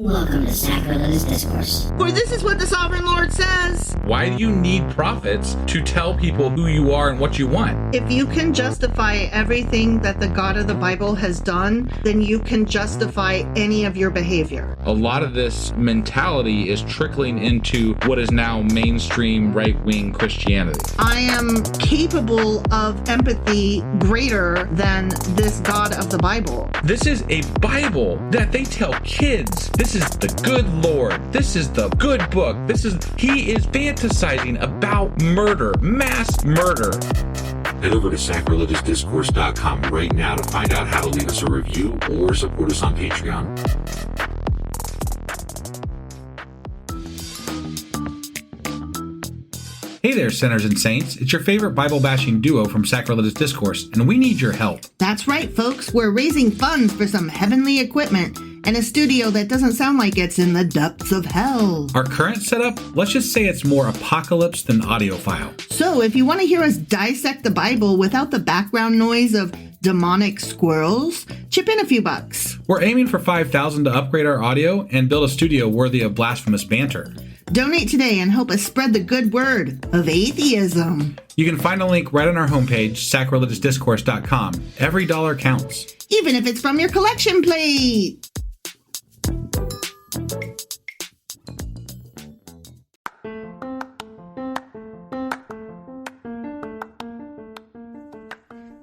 Welcome to Sacrilegious Discourse. For this is what the Sovereign Lord says. Why do you need prophets to tell people who you are and what you want? If you can justify everything that the God of the Bible has done, then you can justify any of your behavior. A lot of this mentality is trickling into what is now mainstream right-wing Christianity. I am capable of empathy greater than this God of the Bible. This is a Bible that they tell kids. This is the good Lord. This is the good book. He is fantasizing about murder, mass murder. Head over to sacrilegiousdiscourse.com right now to find out how to leave us a review or support us on Patreon. Hey there, sinners and saints. It's your favorite Bible-bashing duo from Sacrilegious Discourse, and we need your help. That's right, folks. We're raising funds for some heavenly equipment and a studio that doesn't sound like it's in the depths of hell. Our current setup, let's just say it's more apocalypse than audiophile. So if you want to hear us dissect the Bible without the background noise of demonic squirrels, chip in a few bucks. We're aiming for $5,000 to upgrade our audio and build a studio worthy of blasphemous banter. Donate today and help us spread the good word of atheism. You can find a link right on our homepage, sacrilegiousdiscourse.com. Every dollar counts. Even if it's from your collection plate.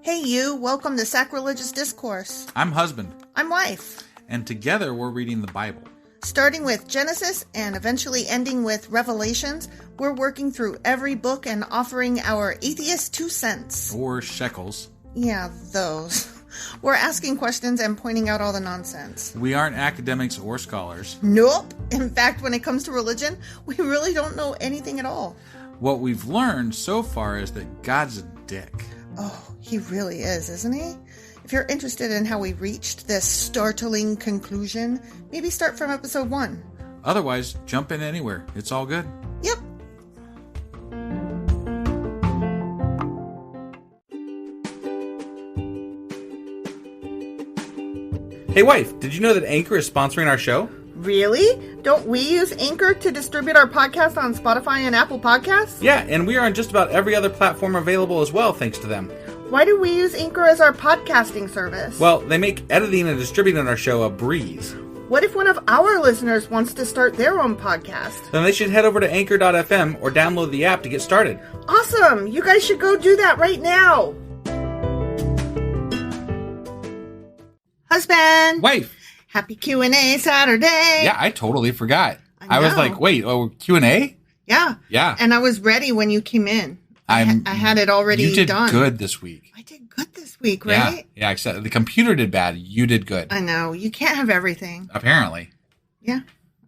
Hey you, welcome to Sacrilegious Discourse. I'm husband. I'm wife. And together we're reading the Bible. Starting with Genesis and eventually ending with Revelations, we're working through every book and offering our atheist 2 cents. Or shekels. Yeah, those. We're asking questions and pointing out all the nonsense. We aren't academics or scholars. Nope. In fact, when it comes to religion, we really don't know anything at all. What we've learned so far is that God's a dick. Oh, he really is, isn't he? If you're interested in how we reached this startling conclusion, maybe start from episode 1. Otherwise, jump in anywhere. It's all good. Yep. Hey wife, did you know that Anchor is sponsoring our show? Really? Don't we use Anchor to distribute our podcast on Spotify and Apple Podcasts? Yeah, and we are on just about every other platform available as well, thanks to them. Why do we use Anchor as our podcasting service? Well, they make editing and distributing our show a breeze. What if one of our listeners wants to start their own podcast? Then they should head over to anchor.fm or download the app to get started. Awesome! You guys should go do that right now! Husband! Wife! Happy Q&A Saturday! Yeah, I totally forgot. I was know. like, wait, Q&A? Yeah. Yeah. And I was ready when you came in. I had it already done. You did good this week. I did good this week, right? Yeah, except the computer did bad. You did good. I know. You can't have everything. Apparently. Yeah.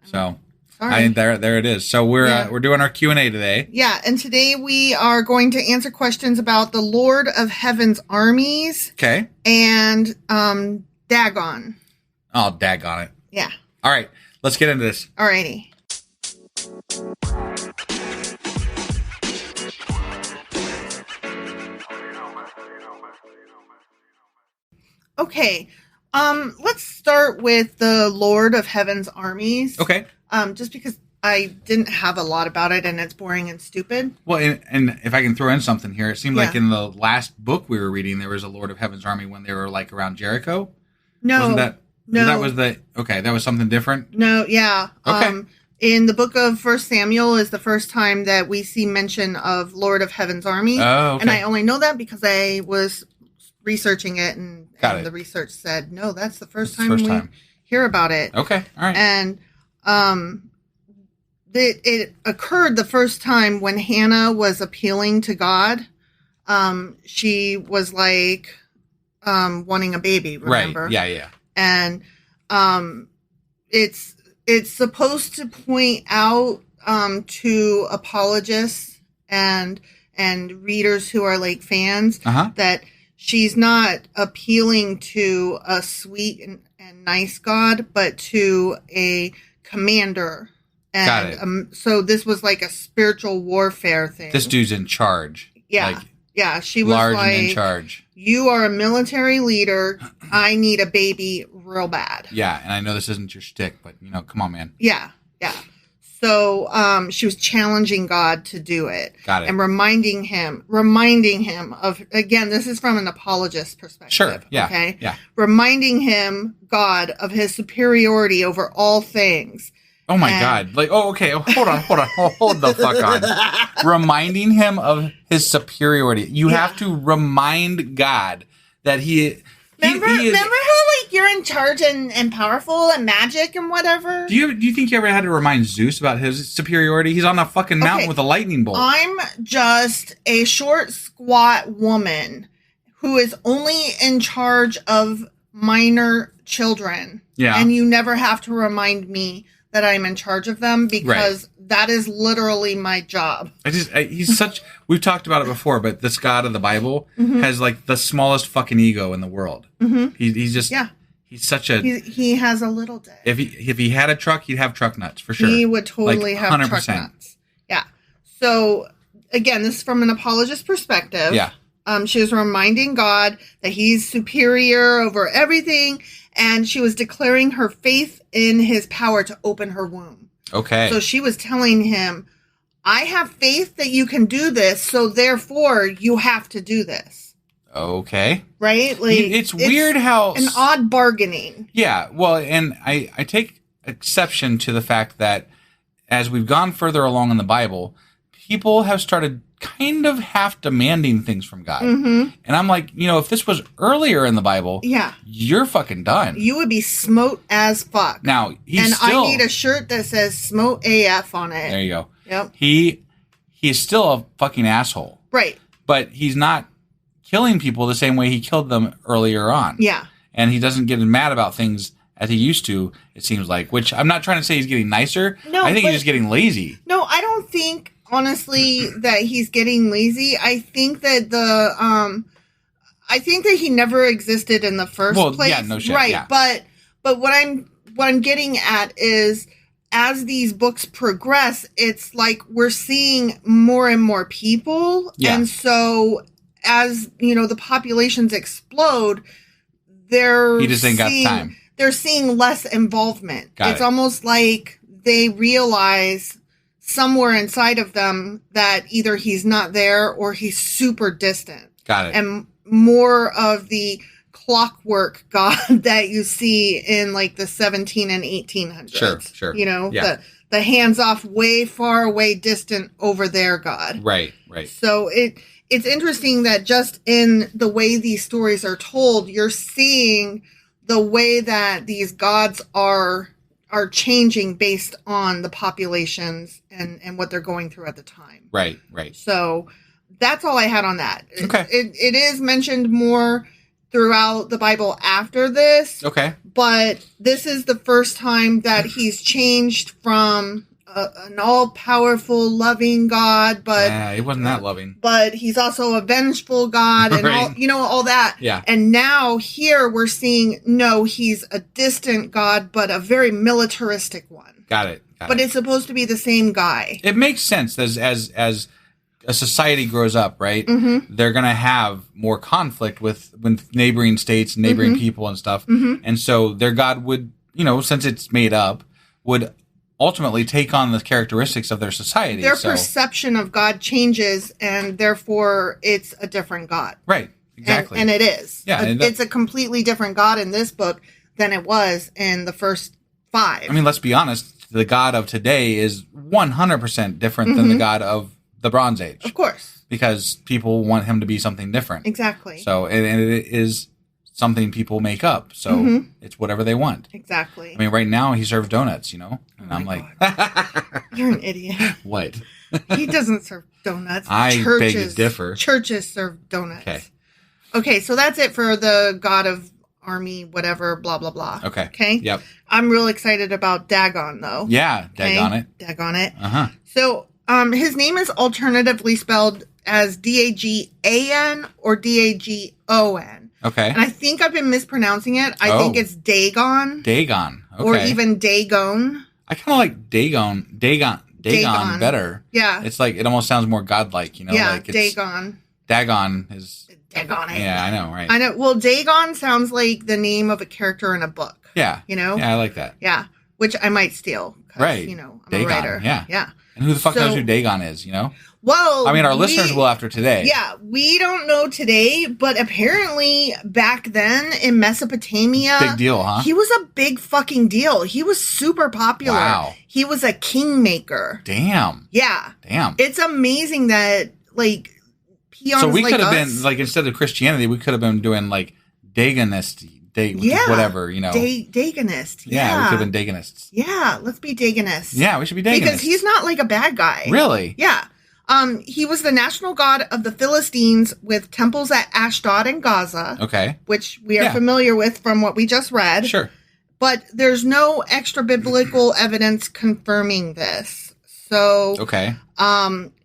So, Sorry. there it is. So we're doing our Q&A today. Yeah, and today we are going to answer questions about the Lord of Heaven's armies. Okay. And Dagon. Oh, daggone it. Yeah. All right, let's get into this. Alrighty. Okay. Let's start with the Lord of Heaven's armies. Okay. Just because I didn't have a lot about it and it's boring and stupid. Well, and if I can throw in something here, it seemed like Yeah. in the last book we were reading, there was a Lord of Heaven's army when they were like around Jericho. No. Wasn't that? No. That was something different? No, yeah. Okay. In the book of 1 Samuel is the first time that we see mention of Lord of Heaven's army. Oh, okay. And I only know that because I was researching it and Got it. the research said, no, that's the first That's time the first we time. hear about it. Okay, all right. And it occurred the first time when Hannah was appealing to God. She was like wanting a baby, remember? Right, yeah. And it's supposed to point out to apologists and readers who are like fans that she's not appealing to a sweet and nice God, but to a commander. And Got it. So this was like a spiritual warfare thing. This dude's in charge. Yeah. Like, yeah, she was large like, and in charge. you are a military leader. I need a baby real bad. Yeah, and I know this isn't your shtick, but, come on, man. Yeah. So she was challenging God to do it. Got it. And reminding him of, again, this is from an apologist perspective. Sure, yeah. Okay? Yeah. Reminding him, God, of his superiority over all things. Oh, my God. Okay. Hold on. Hold the fuck on. Reminding him of his superiority. You have to remind God that he... Remember how you're in charge and powerful and magic and whatever? Do you think you ever had to remind Zeus about his superiority? He's on a fucking mountain with a lightning bolt. I'm just a short, squat woman who is only in charge of minor children. Yeah. And you never have to remind me that I'm in charge of them because that is literally my job. He's such... We've talked about it before, but this God of the Bible has the smallest fucking ego in the world. Mm-hmm. He's just... Yeah. He's such a... He has a little dick. If he had a truck, he'd have truck nuts, for sure. He would totally have 100%. Truck nuts. Yeah. So, again, this is from an apologist perspective. Yeah. She was reminding God that he's superior over everything, and she was declaring her faith in his power to open her womb. Okay. So she was telling him, I have faith that you can do this, so therefore you have to do this. Okay. Right? It's weird how... An odd bargaining. Yeah, well, and I take exception to the fact that as we've gone further along in the Bible, people have started kind of half demanding things from God. Mm-hmm. And I'm like, if this was earlier in the Bible, you're fucking done. You would be smote as fuck. Now, I need a shirt that says smote AF on it. There you go. Yep. He's still a fucking asshole. Right. But he's not killing people the same way he killed them earlier on. Yeah. And he doesn't get mad about things as he used to, it seems like, which I'm not trying to say he's getting nicer. No, I think he's just getting lazy. No, I don't think... Honestly, that he's getting lazy. I think that he never existed in the first place. Yeah, no shit. Right. Yeah. But what I'm getting at is as these books progress, it's like we're seeing more and more people. Yeah. And so as, the populations explode, he just ain't got time. They're seeing less involvement. It's almost like they realize somewhere inside of them that either he's not there or he's super distant. Got it. And more of the clockwork God that you see in the 17 and 1800s. Sure. The hands off, way far away, distant over there God. Right. So it's interesting that just in the way these stories are told, you're seeing the way that these gods are changing based on the populations and what they're going through at the time. Right. So that's all I had on that. Okay. It is mentioned more throughout the Bible after this. Okay. But this is the first time that he's changed from an all-powerful, loving God, but... Yeah, he wasn't that loving. But he's also a vengeful God and all that. Yeah. And now here we're seeing, no, he's a distant God, but a very militaristic one. Got it. But it's supposed to be the same guy. It makes sense as a society grows up, right? Mm-hmm. They're going to have more conflict with neighboring states and neighboring people and stuff. Mm-hmm. And so their God would, since it's made up, would ultimately take on the characteristics of their society. Their perception of God changes, and therefore it's a different God. Right, exactly. And it is. Yeah, it's a completely different God in this book than it was in the first 5. I mean, let's be honest. The God of today is 100% different than the God of the Bronze Age. Of course. Because people want him to be something different. Exactly. So, and it is something people make up. So it's whatever they want. Exactly. I mean, right now he serves donuts, And I'm like... You're an idiot. What? He doesn't serve donuts. I beg to differ. Churches serve donuts. Okay, so that's it for the God of Army, whatever, blah, blah, blah. Okay? Yep. I'm real excited about Dagon, though. Yeah, Dagon it. Dagon it. Uh-huh. So, his name is alternatively spelled as Dagan or Dagon. Okay. And I think I've been mispronouncing it. I think it's Dagon. Dagon. Okay. Or even Dagon. I kind of like Dagon better. Yeah. It's like, it almost sounds more godlike, Yeah, like Dagon. Dagon is... Dagon. Yeah, I know, right? I know. Well, Dagon sounds like the name of a character in a book. Yeah. You know? Yeah, I like that. Yeah. Which I might steal. Right. You know, I'm Dagon, a writer. yeah. Yeah. And who the fuck knows who Dagon is, you know? Well, I mean, our listeners will after today. Yeah, we don't know today, but apparently back then in Mesopotamia, big deal, huh? He was a big fucking deal. He was super popular. Wow. He was a kingmaker. Damn. Yeah. Damn. It's amazing that, like, peons so we like could have us, been, like, instead of Christianity, we could have been doing, like, Dagonist, whatever, you know. Dagonist. Yeah, we could have been Dagonists. Yeah, let's be Dagonists. Yeah, we should be Dagonists. Because he's not, like, a bad guy. Really? Yeah. He was the national god of the Philistines with temples at Ashdod and Gaza. Okay. Which we are familiar with from what we just read. Sure. But there's no extra biblical evidence confirming this. So okay.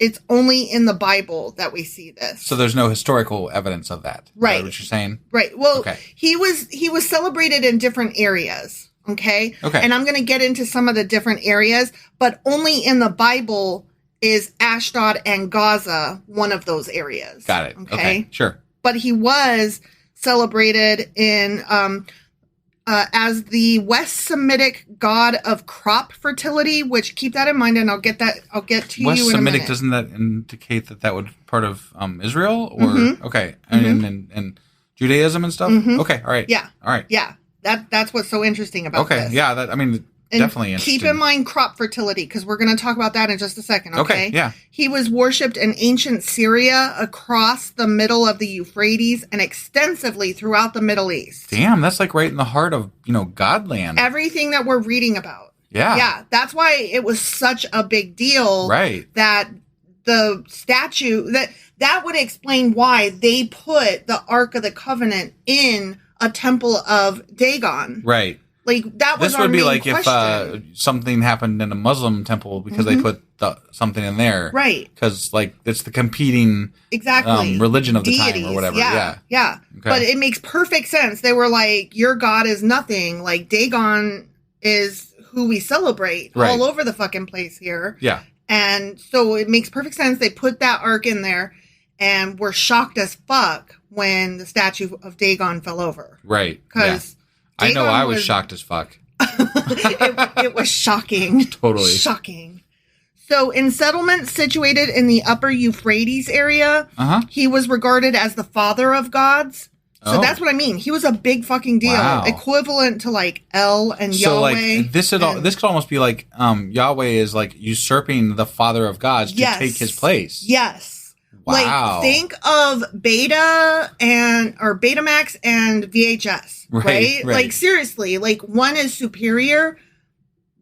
It's only in the Bible that we see this. So there's no historical evidence of that. Right. Is that what you're saying? Right. Well, okay. he was celebrated in different areas. Okay. Okay. And I'm going to get into some of the different areas, but only in the Bible is Ashdod and Gaza one of those areas. Got it. Okay. Sure. But he was celebrated in as the West Semitic god of crop fertility, which keep that in mind, and I'll get to West you in Semitic, a minute. doesn't that indicate that would be part of Israel? Or okay. And Judaism and stuff? Okay, all right. Yeah. All right. Yeah. That's what's so interesting about this. Okay, yeah, definitely interesting. Keep in mind crop fertility, because we're going to talk about that in just a second, okay? Yeah. He was worshipped in ancient Syria, across the middle of the Euphrates, and extensively throughout the Middle East. Damn, that's like right in the heart of, Godland. Everything that we're reading about. Yeah. Yeah, that's why it was such a big deal. Right. That the statue, that would explain why they put the Ark of the Covenant in a temple of Dagon. Right. Like, that was this would be like question. if something happened in a Muslim temple because they put something in there. Right. Because, like, it's the competing religion of the deities, time or whatever. Yeah. Okay. But it makes perfect sense. They were like, your God is nothing. Like, Dagon is who we celebrate all over the fucking place here. Yeah. And so it makes perfect sense. They put that ark in there and were shocked as fuck when the statue of Dagon fell over. Right. Because I know I was shocked as fuck. it was shocking. Totally. Shocking. So in settlements situated in the upper Euphrates area, he was regarded as the father of gods. So that's what I mean. He was a big fucking deal. Wow. Equivalent to like El and Yahweh. So like this could almost be like Yahweh is like usurping the father of gods to take his place. Yes. Wow. Like, think of Betamax and VHS, right? Like, seriously, like, one is superior.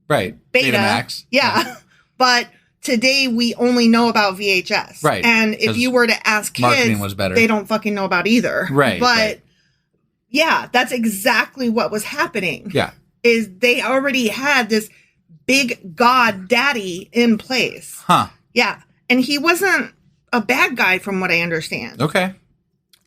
Right. Betamax. Yeah. But today we only know about VHS. Right. And if you were to ask kids, marketing was better. They don't fucking know about either. Right. But, yeah, that's exactly what was happening. Yeah. Is they already had this big god daddy in place. Huh. Yeah. And he wasn't a bad guy from what I understand. Okay.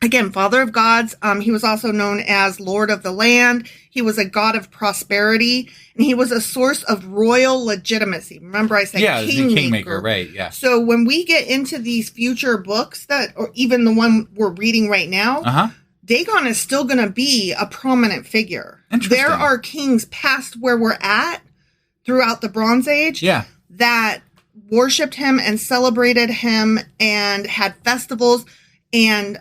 Again, father of gods. He was also known as Lord of the land. He was a god of prosperity, and he was a source of royal legitimacy. Remember I said kingmaker, right, yeah. So when we get into these future books or even the one we're reading right now, Dagon is still going to be a prominent figure. There are kings past where we're at throughout the Bronze Age that worshipped him and celebrated him and had festivals and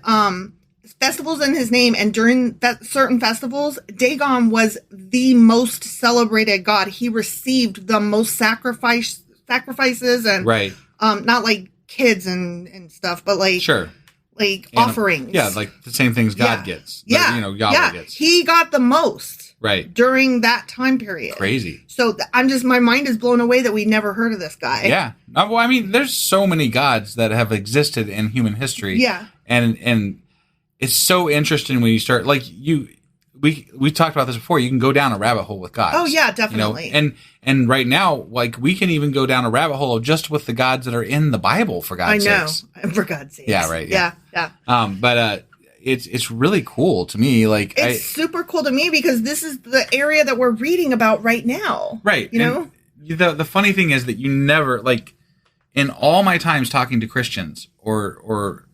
festivals in his name. And during certain festivals, Dagon was the most celebrated god. He received the most sacrifices and not like kids and stuff, but like like offerings. Yeah, like the same things God gets. Yahweh gets. He got the most. Right. During that time period. Crazy. So my mind is blown away that we never heard of this guy. Yeah. Well, I mean, there's so many gods that have existed in human history. Yeah. And it's so interesting when you start, like, we talked about this before. You can go down a rabbit hole with gods. Oh yeah, definitely. And right now, like, we can even go down a rabbit hole just with the gods that are in the Bible, for God's sakes. I know. For God's sakes. Yeah, right. Yeah. Yeah. It's really cool to me. Like, it's super cool to me because this is the area that we're reading about right now. Right. You know? The funny thing is that you never, like, in all my times talking to Christians or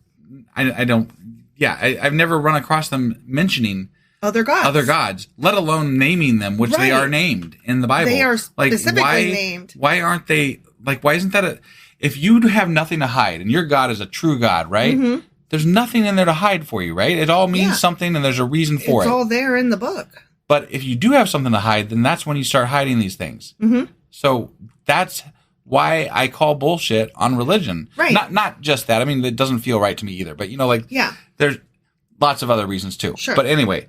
I don't. Yeah, I've never run across them mentioning other gods, let alone naming them, which they are named in the Bible. They are specifically named. Why aren't they why isn't that if you have nothing to hide and your God is a true God, right? Mm-hmm. There's nothing in there to hide for you, right? It all means something and there's a reason for it. It's all there in the book. But if you do have something to hide, then that's when you start hiding these things. Mm-hmm. So that's why I call bullshit on religion. Right. Not just that. I mean, it doesn't feel right to me either. But, there's lots of other reasons too. Sure. But anyway,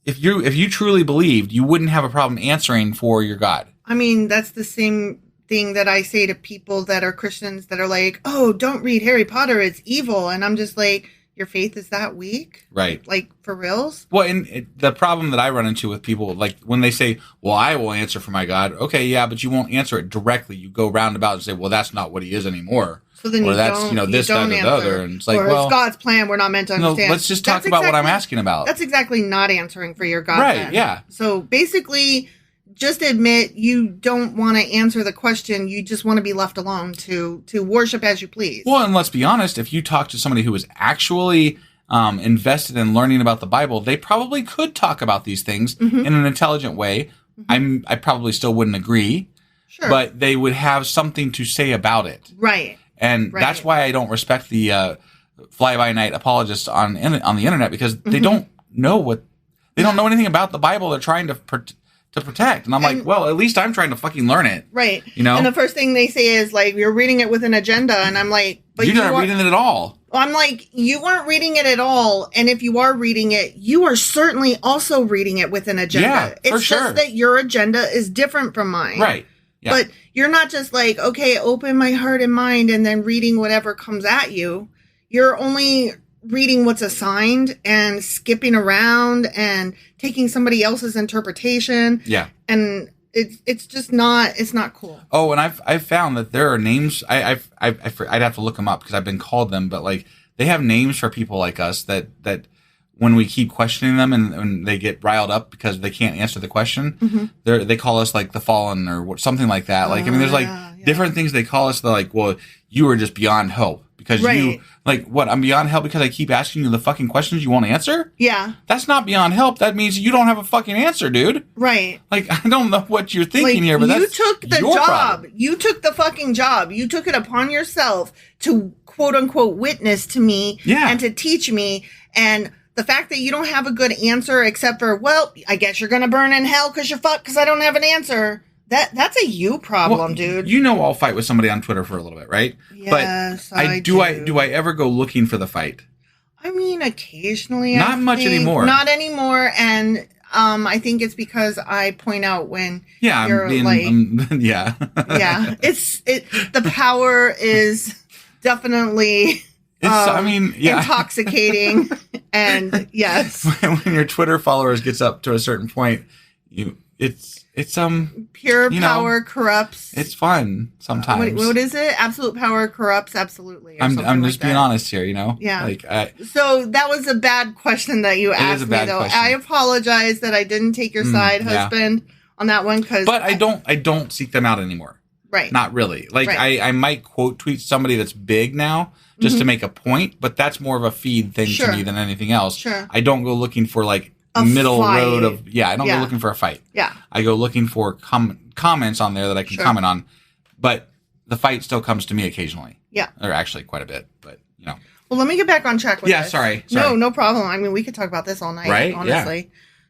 if you truly believed, you wouldn't have a problem answering for your God. I mean, that's the same thing that I say to people that are Christians that are like, oh, don't read Harry Potter, it's evil. And I'm just like, your faith is that weak? Right. Like, for reals? Well, and the problem that I run into with people, like, when they say, well, I will answer for my God. Okay, yeah, but you won't answer it directly. You go roundabout and say, well, that's not what he is anymore. So then or that's, this, that, or the other. And it's like, or it's God's plan. We're not meant to understand. Let's just talk about what I'm asking about. That's exactly not answering for your God. Right, then. yeah. So basically, just admit you don't want to answer the question. You just want to be left alone to worship as you please. Well, and let's be honest. If you talk to somebody who is actually invested in learning about the Bible, they probably could talk about these things in an intelligent way. Mm-hmm. I probably still wouldn't agree, but they would have something to say about it. Right. And that's why I don't respect the fly-by-night apologists on the internet, because they don't know they don't know anything about the Bible they're trying to protect. And I'm like, well, at least I'm trying to fucking learn it. Right. And the first thing they say is like, you're reading it with an agenda. And I'm like, but you're not reading it at all. I'm like, you aren't reading it at all. And if you are reading it, you are certainly also reading it with an agenda. Yeah, it's just that your agenda is different from mine. Right. Yeah. But you're not just like, okay, open my heart and mind and then reading whatever comes at you. You're only reading what's assigned and skipping around and taking somebody else's interpretation. Yeah. And it's just not, it's not cool. Oh, and I've found that there are names, I'd have to look them up because I've been called them, but like they have names for people like us that when we keep questioning them and they get riled up because they can't answer the question, they call us like the fallen or something like that. Like, I mean, there's different things they call us. They're like, well, you are just beyond help because you like what? I'm beyond help because I keep asking you the fucking questions you won't answer. Yeah. That's not beyond help. That means you don't have a fucking answer, dude. Right. Like, I don't know what you're thinking here, but you took the your job. problem. You took the fucking job. You took it upon yourself to quote unquote witness to me and to teach me. And the fact that you don't have a good answer except for, well, I guess you're going to burn in hell because you're fucked because I don't have an answer. That's a you problem, dude. You know, I'll fight with somebody on Twitter for a little bit, right? Yes, but do I ever go looking for the fight? I mean, occasionally. Not much anymore. Not anymore. And I think it's because I point out when you're yeah. The power is definitely intoxicating. And yes. When your Twitter followers gets up to a certain point, it's pure power corrupts. It's fun sometimes. What is it? Absolute power corrupts absolutely. I'm just being honest here, Yeah. Like so that was a bad question that you asked me, though. Question. I apologize that I didn't take your side, husband, on that one. But I don't seek them out anymore. Right. Not really. Like I might quote tweet somebody that's big now just to make a point, but that's more of a feed thing to me than anything else. Sure. I don't go looking for like a middle fight. road of I don't go looking for a fight. Yeah. I go looking for comments on there that I can comment on, but the fight still comes to me occasionally. Yeah. Or actually quite a bit, but Well, let me get back on track with this. Sorry. No problem. I mean, we could talk about this all night, right? Honestly. Yeah.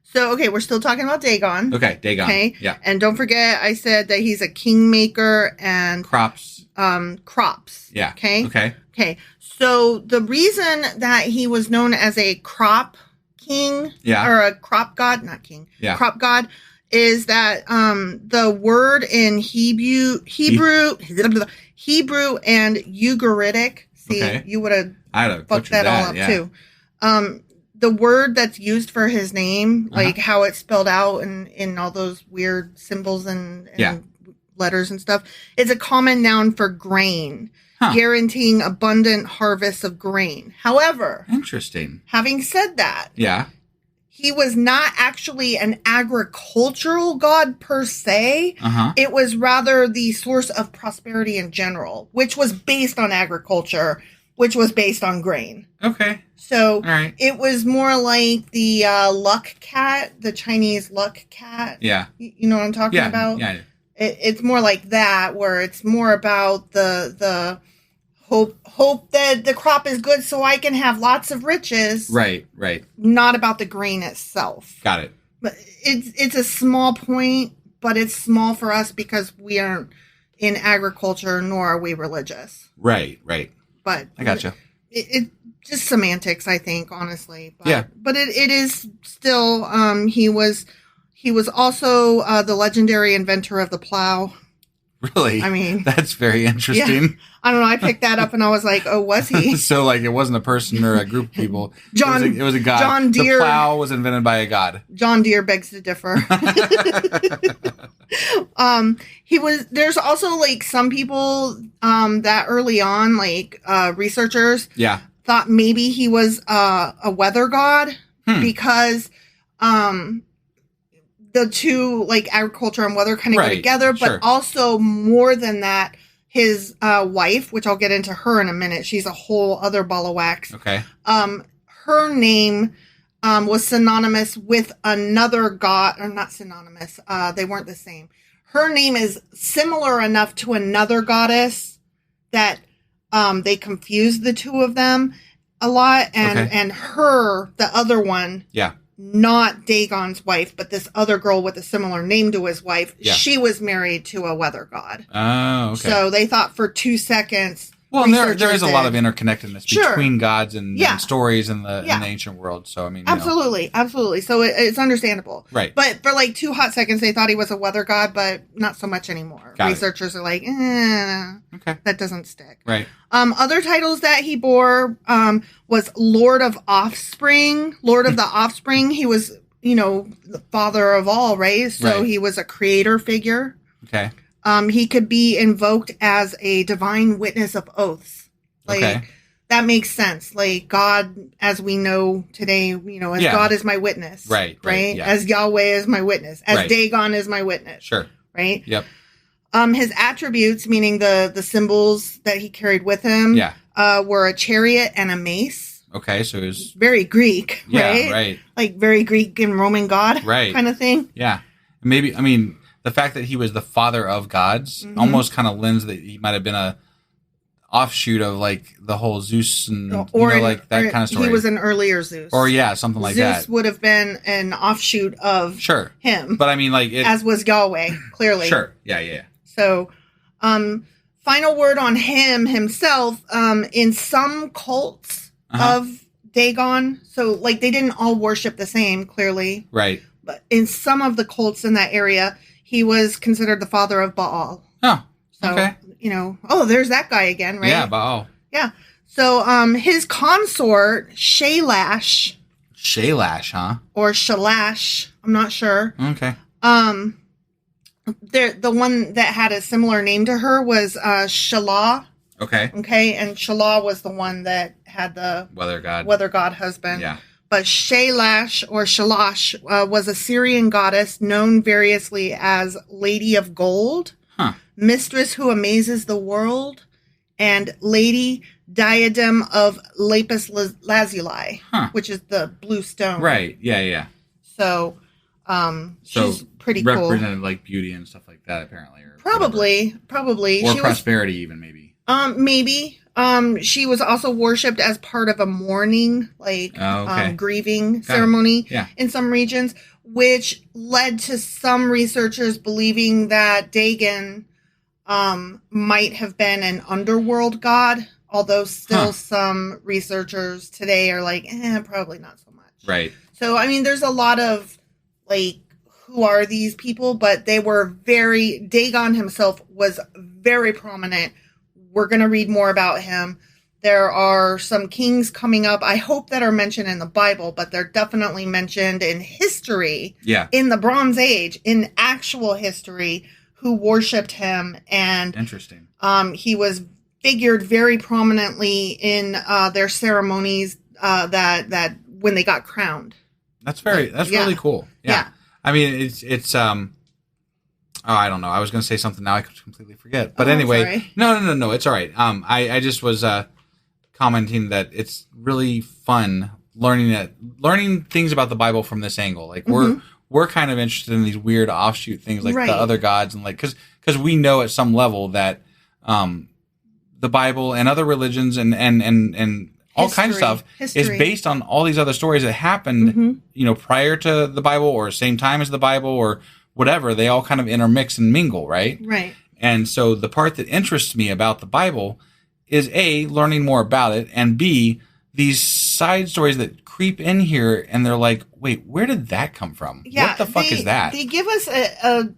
So, okay, we're still talking about Dagon. Okay, Dagon. Okay. Yeah. And don't forget I said that he's a kingmaker and crops. Yeah. Okay. Okay. So, the reason that he was known as a crop king or a crop god, not king, crop god, is that the word in Hebrew and Ugaritic. See, you would have fucked that all up too. The word that's used for his name, like how it's spelled out in all those weird symbols and letters and stuff, is a common noun for grain. Guaranteeing abundant harvests of grain. However, interesting. Having said that, he was not actually an agricultural god per se. It was rather the source of prosperity in general, which was based on agriculture. which was based on grain. Okay. So all right. It was more like the luck cat, the Chinese luck cat. Yeah. You know what I'm talking about? Yeah. It's more like that, where it's more about the hope that the crop is good so I can have lots of riches. Right. Not about the grain itself. Got it. But it's a small point, but it's small for us because we aren't in agriculture, nor are we religious. Right. But I gotcha. It just semantics, I think, honestly. But, yeah. But it is still. He was also the legendary inventor of the plow. Really? I mean, that's very interesting. Yeah. I don't know. I picked that up and I was like, oh, was he? So, like, it wasn't a person or a group of people. It was a god. John Deere. The plow was invented by a god. John Deere begs to differ. There's also, like, some people that early on, like, researchers thought maybe he was a weather god because the two, like, agriculture and weather kind of go together, but also more than that, his wife, which I'll get into her in a minute, she's a whole other ball of wax. Okay. Her name was synonymous with another god, or not synonymous, they weren't the same. Her name is similar enough to another goddess that they confused the two of them a lot, and her, the other one, not Dagon's wife, but this other girl with a similar name to his wife, she was married to a weather god. Oh, okay. So they thought for 2 seconds. Well, there is a lot of interconnectedness between gods and stories in the ancient world. So, I mean, absolutely. So it's understandable. Right. But for like 2 hot seconds, they thought he was a weather god, but not so much anymore. Researchers are like, that doesn't stick. Right. Other titles that he bore was Lord of Offspring. Lord of the Offspring. He was, the father of all, right? So he was a creator figure. Okay. He could be invoked as a divine witness of oaths. Like, that makes sense. Like, God, as we know today, as God is my witness. Right. Yeah. As Yahweh is my witness. As Dagon is my witness. Sure. Right? Yep. His attributes, meaning the symbols that he carried with him, were a chariot and a mace. Okay, so it was very Greek, right? Yeah, right. Like very Greek and Roman god kind of thing. Yeah. Maybe, the fact that he was the father of gods almost kind of lends that he might have been a offshoot of, like, the whole Zeus and that kind of story. He was an earlier Zeus. Or something like that. Zeus would have been an offshoot of him. But as was Yahweh, clearly. Sure. Yeah. So, final word on himself, in some cults of Dagon, so, like, they didn't all worship the same, clearly. Right. But in some of the cults in that area, he was considered the father of Baal. Oh, so, okay. There's that guy again, right? Yeah, Baal. Yeah. So, his consort, Shalash. Shalash, huh? Or Shalash, I'm not sure. Okay. The one that had a similar name to her was Shalah. Okay. Okay, and Shalah was the one that had the weather god husband. Yeah. But Shalash or Shalash was a Syrian goddess known variously as Lady of Gold, Mistress who amazes the world, and Lady Diadem of Lapis Lazuli, which is the blue stone. Right. Yeah. So, she's pretty cool. Represented, like, beauty and stuff like that, apparently. Or probably. Or she prosperity, even, maybe. Maybe. She was also worshipped as part of a mourning, grieving ceremony in some regions, which led to some researchers believing that Dagon might have been an underworld god, although still some researchers today are like, probably not so much. Right. So, there's a lot of, like, who are these people? But they were Dagon himself was very prominent. We're going to read more about him. There are some kings coming up, I hope, that are mentioned in the Bible, but they're definitely mentioned in history. Yeah. In the Bronze Age, in actual history, who worshipped him. And interesting. He was figured very prominently in their ceremonies that when they got crowned. That's really cool. Yeah. It's I don't know. I was going to say something now I could completely forget. But anyway, no, it's all right. I just was commenting that it's really fun learning things about the Bible from this angle. Like we're kind of interested in these weird offshoot things, like the other gods, and like because we know at some level that the Bible and other religions and all kinds of stuff is based on all these other stories that happened, prior to the Bible or same time as the Bible or whatever. They all kind of intermix and mingle, right? Right. And so the part that interests me about the Bible is A, learning more about it, and B, these side stories that creep in here and they're like, wait, where did that come from? Yeah, what the fuck is that? They give us a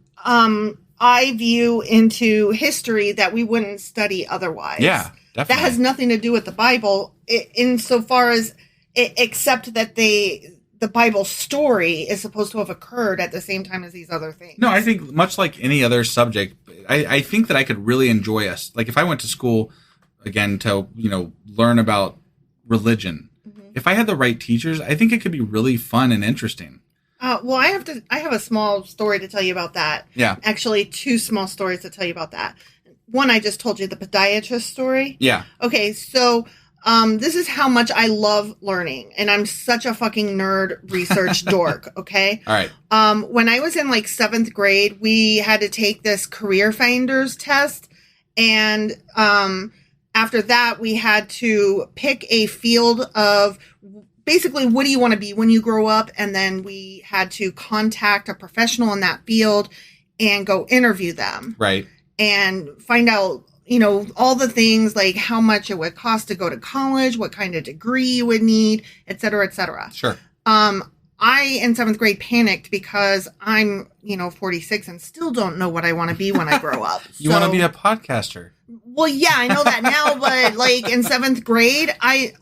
eye view into history that we wouldn't study otherwise. Yeah, definitely. That has nothing to do with the Bible insofar as except that the Bible story is supposed to have occurred at the same time as these other things. No, I think much like any other subject, I think that I could really enjoy us. Like if I went to school again to, learn about religion, if I had the right teachers, I think it could be really fun and interesting. Well, I have a small story to tell you about that. Yeah. Actually, 2 small stories to tell you about that. One, I just told you, the podiatrist story. Yeah. Okay, so this is how much I love learning, and I'm such a fucking nerd research dork, okay? All right. When I was in like 7th grade, we had to take this career finders test, and after that, we had to pick a field of basically what do you want to be when you grow up, and then we had to contact a professional in that field and go interview them. Right. And find out, all the things like how much it would cost to go to college, what kind of degree you would need, et cetera, et cetera. Sure. I, in 7th grade, panicked because I'm, 46 and still don't know what I want to be when I grow up. You want to be a podcaster. Well, yeah, I know that now, but like in 7th grade, I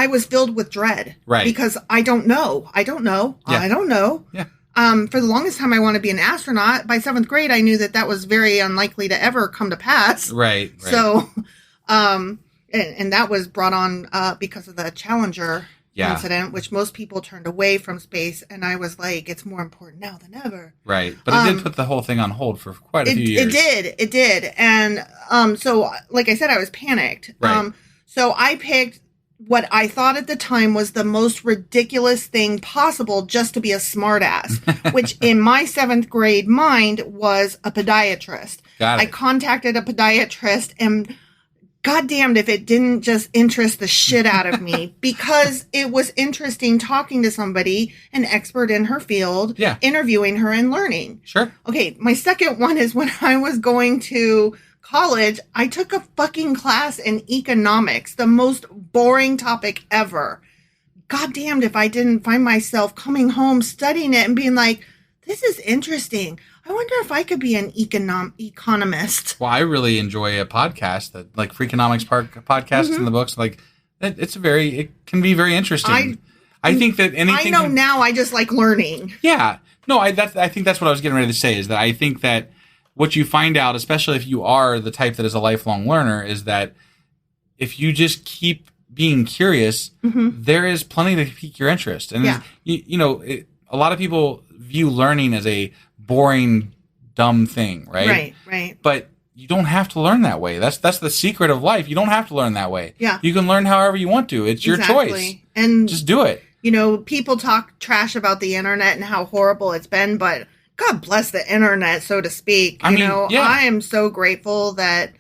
was filled with dread. Right. Because I don't know. Yeah. For the longest time, I want to be an astronaut. By 7th grade, I knew that was very unlikely to ever come to pass. Right. So, and that was brought on because of the Challenger incident, which most people turned away from space. And I was like, it's more important now than ever. Right. But it did put the whole thing on hold for quite a few years. It did. And so, like I said, I was panicked. Right. So I picked what I thought at the time was the most ridiculous thing possible just to be a smartass, which in my 7th grade mind was a podiatrist. Got it. I contacted a podiatrist, and goddamned if it didn't just interest the shit out of me, because it was interesting talking to somebody, an expert in her field, interviewing her and learning. Sure. Okay, my second one is when I was going to college, I took a fucking class in economics, the most boring topic ever. God damned if I didn't find myself coming home studying it and being like, this is interesting. I wonder if I could be an economist. Well, I really enjoy a podcast that like Freakonomics podcasts and the books. Like it can be very interesting. I think that anything. I know now. I just like learning. Yeah. No, I think that's what I was getting ready to say, is that I think that what you find out, especially if you are the type that is a lifelong learner, is that if you just keep being curious, there is plenty to pique your interest. And a lot of people view learning as a boring, dumb thing, right? Right. But you don't have to learn that way. That's the secret of life. You don't have to learn that way. Yeah. You can learn however you want to. It's your choice. And just do it. People talk trash about the internet and how horrible it's been, but God bless the internet, so to speak. I am so grateful that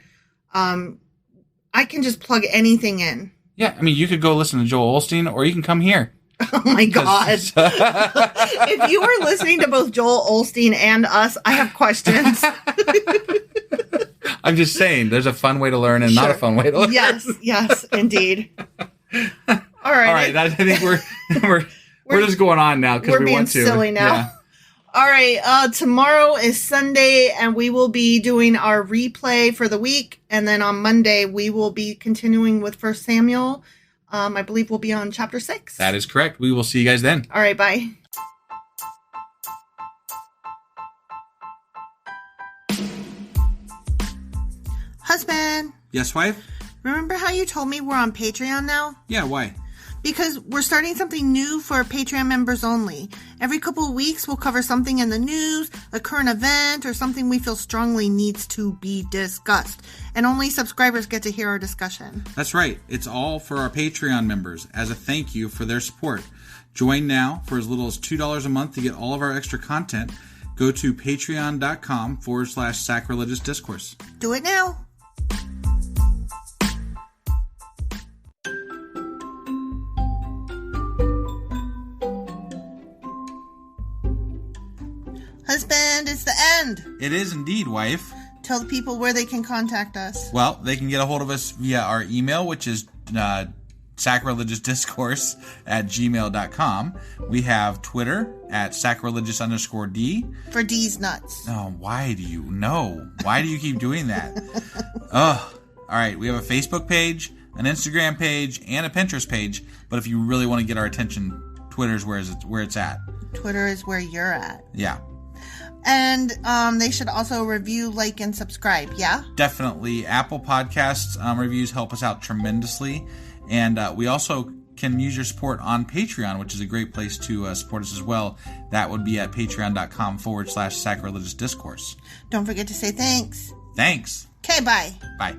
I can just plug anything in. Yeah, I mean, you could go listen to Joel Osteen, or you can come here. Oh my God. If you are listening to both Joel Osteen and us, I have questions. I'm just saying, there's a fun way to learn and not a fun way to learn. Yes, indeed. All right. I think we're just going on now because we want to. We're being silly now. Yeah. All right. Tomorrow is Sunday, and we will be doing our replay for the week. And then on Monday, we will be continuing with 1 Samuel. I believe we'll be on chapter 6. That is correct. We will see you guys then. All right. Bye. Husband. Yes, wife? Remember how you told me we're on Patreon now? Yeah, why? Because we're starting something new for Patreon members only. Every couple of weeks, we'll cover something in the news, a current event, or something we feel strongly needs to be discussed. And only subscribers get to hear our discussion. That's right. It's all for our Patreon members as a thank you for their support. Join now for as little as $2 a month to get all of our extra content. Go to patreon.com/sacrilegious discourse. Do it now. Husband, it's the end. It is indeed, wife. Tell the people where they can contact us. Well, they can get a hold of us via our email, which is sacrilegiousdiscourse@gmail.com. We have Twitter at sacrilegious_D. For D's nuts. Oh, why do you know? Why do you keep doing that? Ugh. All right, we have a Facebook page, an Instagram page, and a Pinterest page. But if you really want to get our attention, Twitter's where it's at. Twitter is where you're at. Yeah. And they should also review, like, and subscribe, yeah? Definitely. Apple Podcasts reviews help us out tremendously. And we also can use your support on Patreon, which is a great place to support us as well. That would be at patreon.com/sacrilegious discourse. Don't forget to say thanks. Thanks. Okay, bye. Bye.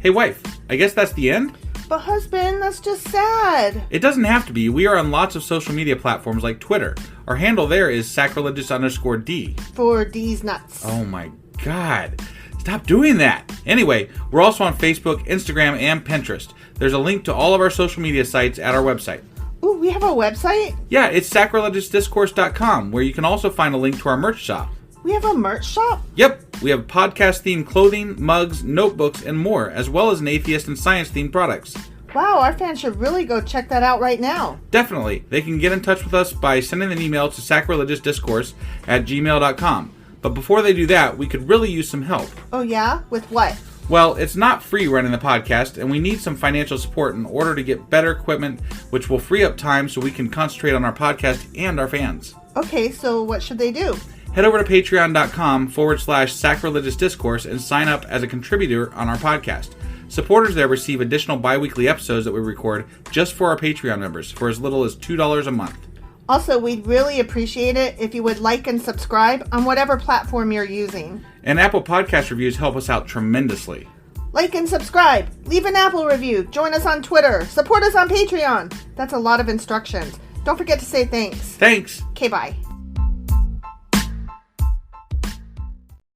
Hey, wife, I guess that's the end? But husband, that's just sad. It doesn't have to be. We are on lots of social media platforms like Twitter. Our handle there is sacrilegious_D. For D's nuts. Oh my God. Stop doing that. Anyway, we're also on Facebook, Instagram, and Pinterest. There's a link to all of our social media sites at our website. Ooh, we have a website? Yeah, it's sacrilegiousdiscourse.com, where you can also find a link to our merch shop. We have a merch shop? Yep, we have podcast-themed clothing, mugs, notebooks, and more, as well as an atheist and science-themed products. Wow, our fans should really go check that out right now. Definitely. They can get in touch with us by sending an email to sacrilegiousdiscourse@gmail.com. But before they do that, we could really use some help. Oh yeah? With what? Well, it's not free running the podcast, and we need some financial support in order to get better equipment, which will free up time so we can concentrate on our podcast and our fans. Okay, so what should they do? Head over to patreon.com/sacrilegious discourse and sign up as a contributor on our podcast. Supporters there receive additional bi-weekly episodes that we record just for our Patreon members for as little as $2 a month. Also, we'd really appreciate it if you would like and subscribe on whatever platform you're using. And Apple Podcast reviews help us out tremendously. Like and subscribe. Leave an Apple review. Join us on Twitter. Support us on Patreon. That's a lot of instructions. Don't forget to say thanks. Thanks. Okay, bye.